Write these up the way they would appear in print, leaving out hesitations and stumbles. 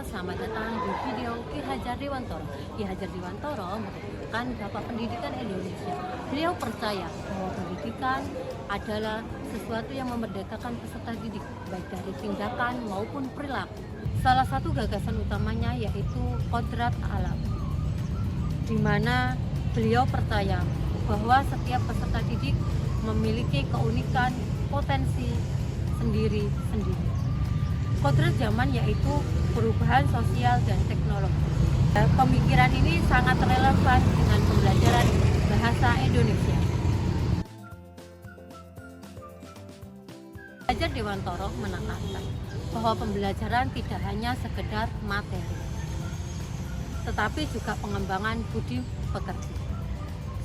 selamat datang di video Ki Hajar Dewantoro. Ki Hajar Dewantoro merupakan Bapak Pendidikan Indonesia. Beliau percaya bahwa pendidikan adalah sesuatu yang memerdekakan peserta didik, baik dari tindakan maupun perilaku. Salah satu gagasan utamanya yaitu kodrat alam, di mana beliau percaya bahwa setiap peserta didik memiliki keunikan potensi sendiri-sendiri. Kodrat zaman yaitu perubahan sosial dan teknologi. Pemikiran ini sangat relevan dengan pembelajaran bahasa Indonesia. Hajar Dewantoro menekankan bahwa pembelajaran tidak hanya sekedar materi, tetapi juga pengembangan budi pekerti.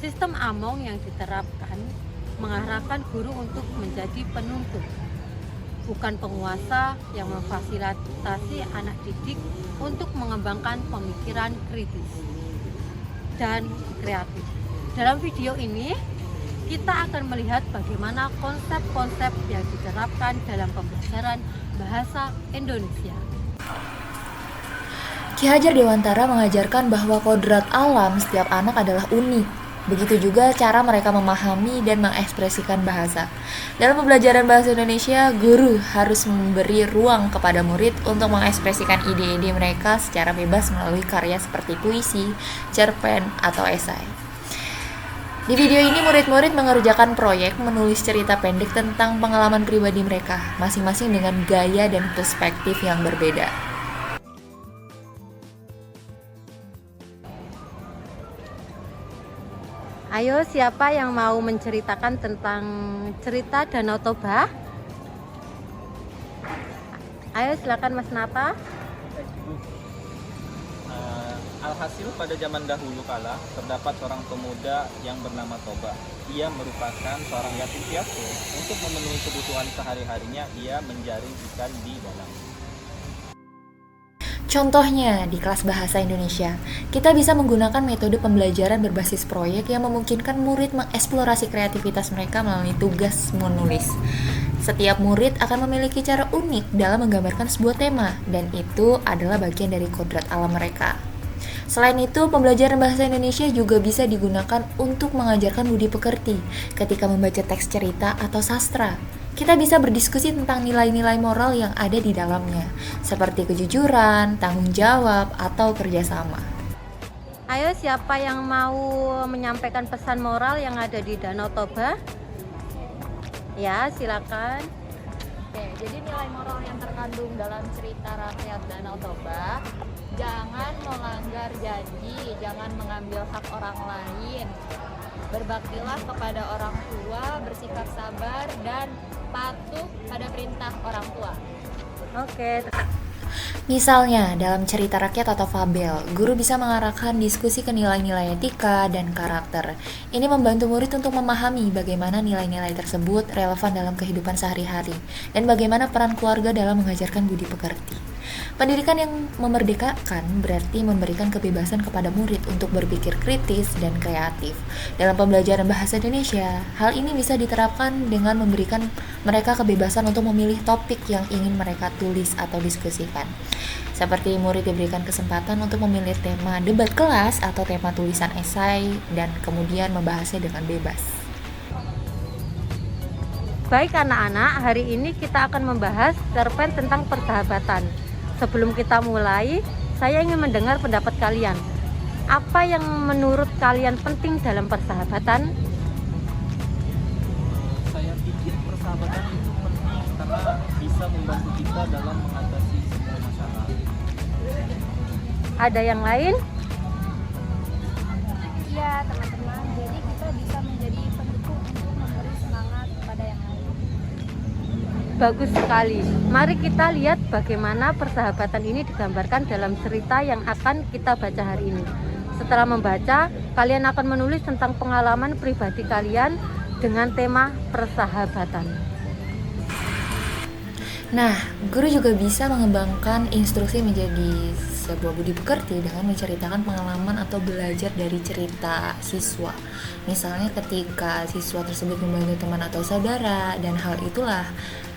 Sistem Among yang diterapkan mengarahkan guru untuk menjadi penuntut, bukan penguasa yang memfasilitasi anak didik untuk mengembangkan pemikiran kritis dan kreatif. Dalam video ini, kita akan melihat bagaimana konsep-konsep yang diterapkan dalam pembelajaran bahasa Indonesia. Ki Hajar Dewantara mengajarkan bahwa kodrat alam setiap anak adalah unik. Begitu juga cara mereka memahami dan mengekspresikan bahasa. Dalam pembelajaran bahasa Indonesia, guru harus memberi ruang kepada murid untuk mengekspresikan ide-ide mereka secara bebas melalui karya seperti puisi, cerpen, atau esai. Di video ini, murid-murid mengerjakan proyek menulis cerita pendek tentang pengalaman pribadi mereka, masing-masing dengan gaya dan perspektif yang berbeda. Ayo, siapa yang mau menceritakan tentang cerita Danau Toba? Ayo, silakan Mas Nata. Alhasil pada zaman dahulu kala terdapat seorang pemuda yang bernama Toba. Ia merupakan seorang yatim piatu. Untuk memenuhi kebutuhan sehari-harinya, ia menjaring ikan di danau. Contohnya, di kelas bahasa Indonesia, kita bisa menggunakan metode pembelajaran berbasis proyek yang memungkinkan murid mengeksplorasi kreativitas mereka melalui tugas menulis. Setiap murid akan memiliki cara unik dalam menggambarkan sebuah tema, dan itu adalah bagian dari kodrat alam mereka. Selain itu, pembelajaran bahasa Indonesia juga bisa digunakan untuk mengajarkan budi pekerti ketika membaca teks cerita atau sastra. Kita bisa berdiskusi tentang nilai-nilai moral yang ada di dalamnya, seperti kejujuran, tanggung jawab, atau kerjasama. Ayo, siapa yang mau menyampaikan pesan moral yang ada di Danau Toba? Ya, silakan. Oke, jadi nilai moral yang terkandung dalam cerita rakyat Danau Toba: jangan melanggar janji, jangan mengambil hak orang lain, berbaktilah kepada orang tua, bersikap sabar, dan patuh pada perintah orang tua. Oke. Misalnya, dalam cerita rakyat atau fabel, guru bisa mengarahkan diskusi ke nilai-nilai etika dan karakter. Ini membantu murid untuk memahami bagaimana nilai-nilai tersebut relevan dalam kehidupan sehari-hari, dan bagaimana peran keluarga dalam mengajarkan budi pekerti. Pendidikan yang memerdekakan berarti memberikan kebebasan kepada murid untuk berpikir kritis dan kreatif. Dalam pembelajaran bahasa Indonesia, hal ini bisa diterapkan dengan memberikan mereka kebebasan untuk memilih topik yang ingin mereka tulis atau diskusikan. Seperti murid diberikan kesempatan untuk memilih tema debat kelas atau tema tulisan esai dan kemudian membahasnya dengan bebas. Baik anak-anak, hari ini kita akan membahas cerpen tentang persahabatan. Sebelum kita mulai, saya ingin mendengar pendapat kalian. Apa yang menurut kalian penting dalam persahabatan? Saya pikir persahabatan itu penting karena bisa membantu kita dalam mengatasi semua masalah. Ada yang lain? Iya, teman-teman. Jadi kita bisa menjadi pendukung untuk memberi semangat kepada yang lain. Bagus sekali. Mari kita lihat bagaimana persahabatan ini digambarkan dalam cerita yang akan kita baca hari ini. Setelah membaca, kalian akan menulis tentang pengalaman pribadi kalian dengan tema persahabatan. Nah, guru juga bisa mengembangkan instruksi menjadi sebuah budi pekerti dengan menceritakan pengalaman atau belajar dari cerita siswa. Misalnya ketika siswa tersebut membantu teman atau saudara, dan hal itulah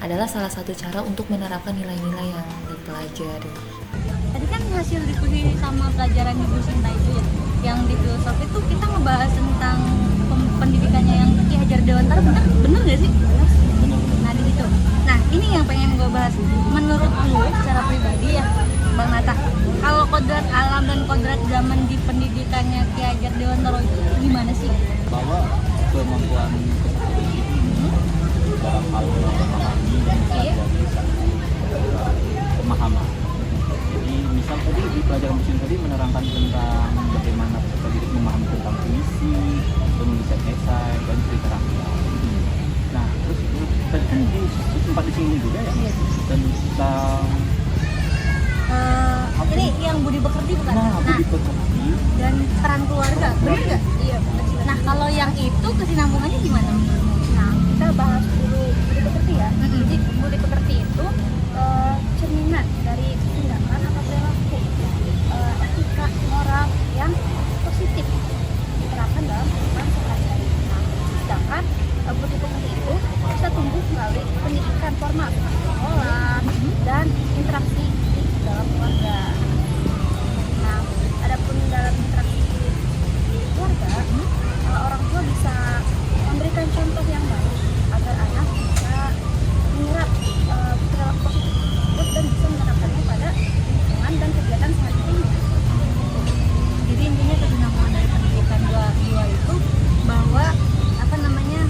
adalah salah satu cara untuk menerapkan nilai-nilai yang dipelajari. Tadi kan hasil diskusi sama pelajaran Ibu Sinta itu ya, yang di filosofi itu kita ngebahas tentang pendidikannya yang Ki Hajar Dewantara, bener gak sih? Nah di situ. Nah ini yang pengen gue bahas. Menurut lu secara pribadi ya, Bang Nata, kalau kodrat alam dan kodrat zaman di pendidikannya Ki Hajar Dewantara itu gimana sih? Bahwa kemampuan peserta didik dalam hal memahami dan pemahaman. Jadi misal tadi di pelajaran mesin tadi menerangkan tentang bagaimana peserta didik memahami tentang puisi, penulisan esai, dan cerita rakyat. Nah, terus tadi kan sempat disinggung juga ya tentang Ini yang budi pekerti bukan? budi pekerti. Dan peran keluarga, benar nggak? Iya benar. Nah kalau yang itu kesinambungannya gimana? Nah, kita bahas dulu budi pekerti ya. Jadi budi pekerti itu cerminan dari tindakan atau perilaku etika moral yang positif diterapkan dalam kehidupan sehari-hari. Nah, sedangkan budi pekerti itu bisa tumbuh melalui pendidikan formal seperti sekolah dan interaksi di dalam keluarga. Nah, adapun dalam interaksi di keluarga, orang tua bisa memberikan contoh yang baik agar anak bisa menyerap perilaku positif tersebut dan bisa menerapkannya pada lingkungan dan kegiatan sehari-harinya. Jadi intinya kesinambungan dari pendidikan dua itu bahwa apa namanya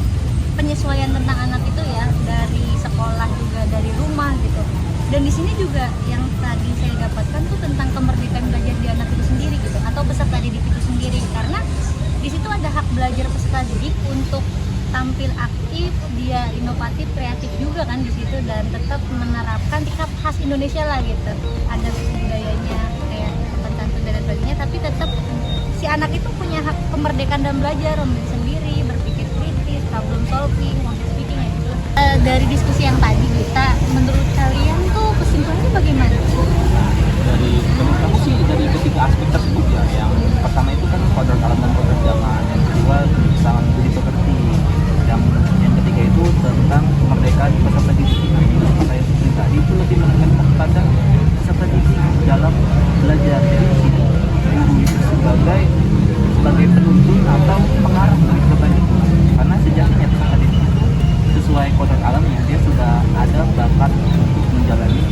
penyesuaian tentang anak itu ya dari sekolah juga dari rumah gitu. Dan di sini juga yang tadi saya dapatkan tuh tentang kemerdekaan belajar di anak itu sendiri gitu atau peserta didik itu sendiri, karena di situ ada hak belajar peserta didik untuk tampil aktif, dia inovatif, kreatif juga kan di situ, dan tetap menerapkan sikap khas Indonesia lah gitu, ada budayanya kayak sopan santun dan sebagainya, tapi tetap si anak itu punya hak kemerdekaan dan belajar memilih sendiri, berpikir kritis, problem solving, public speaking ya gitu. Dari diskusi yang tadi kita, menurut kalian tuh kesimpulannya bagaimana? Dari menurut aku sih dari ketiga aspek tersebut ya, yang pertama itu kan kodrat alam dan kodrat zaman, yang kedua kesamaan budi pekerti, yang ketiga itu tentang kemerdekaan peserta didik. Nah, ini apa saya sebutkan tadi itu lebih menekankan pada peserta didik dalam belajar. Jadi di sini guru itu sebagai penuntun atau pengarah dari peserta didik, karena sejatinya peserta didik itu sesuai kodrat alamnya dia sudah ada bakat untuk menjalani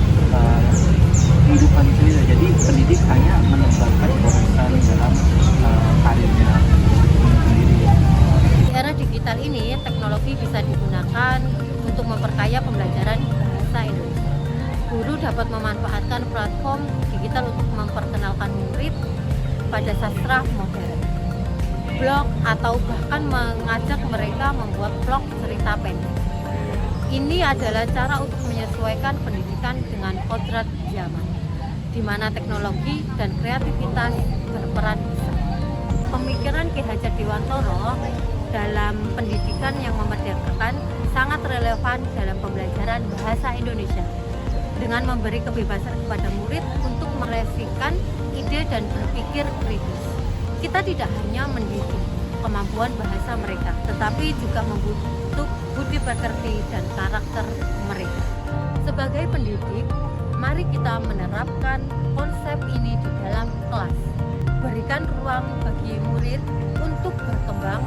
kehidupan sendiri. Jadi pendidik hanya menebarkan wawasan dalam karirnya sendiri. Di era digital ini, teknologi bisa digunakan untuk memperkaya pembelajaran bahasa Indonesia. Guru dapat memanfaatkan platform digital untuk memperkenalkan murid pada sastra modern, blog, atau bahkan mengajak mereka membuat vlog cerita pendek. Ini adalah cara untuk menyesuaikan pendidikan dengan kodrat zaman, di mana teknologi dan kreativitas berperan besar. Pemikiran Ki Hajar Dewantara dalam pendidikan yang memerdekakan sangat relevan dalam pembelajaran bahasa Indonesia, dengan memberi kebebasan kepada murid untuk merefleksikan ide dan berpikir kritis. Kita tidak hanya mendidik kemampuan bahasa mereka, tetapi juga membentuk budi pekerti dan karakter mereka. Sebagai pendidik, mari kita menerapkan konsep ini di dalam kelas. Berikan ruang bagi murid untuk berkembang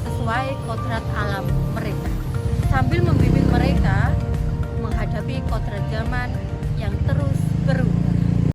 sesuai kodrat alam mereka, sambil membimbing mereka menghadapi kodrat zaman yang terus